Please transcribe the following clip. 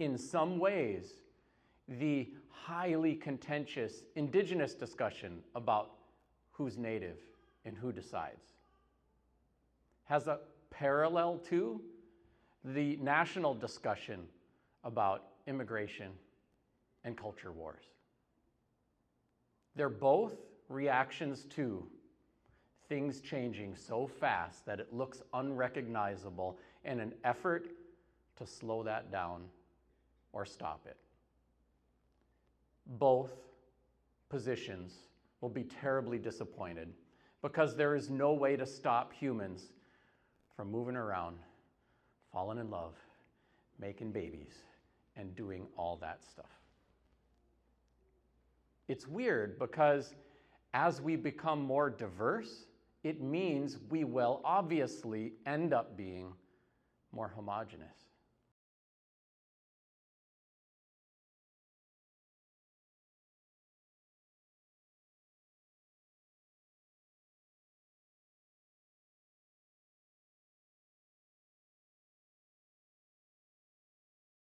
in some ways, the highly contentious indigenous discussion about who's native and who decides. Has a parallel to the national discussion about immigration and culture wars. They're both reactions to things changing so fast that it looks unrecognizable, and an effort to slow that down or stop it. Both positions will be terribly disappointed because there is no way to stop humans from moving around, falling in love, making babies, and doing all that stuff. It's weird because as we become more diverse, it means we will obviously end up being more homogeneous.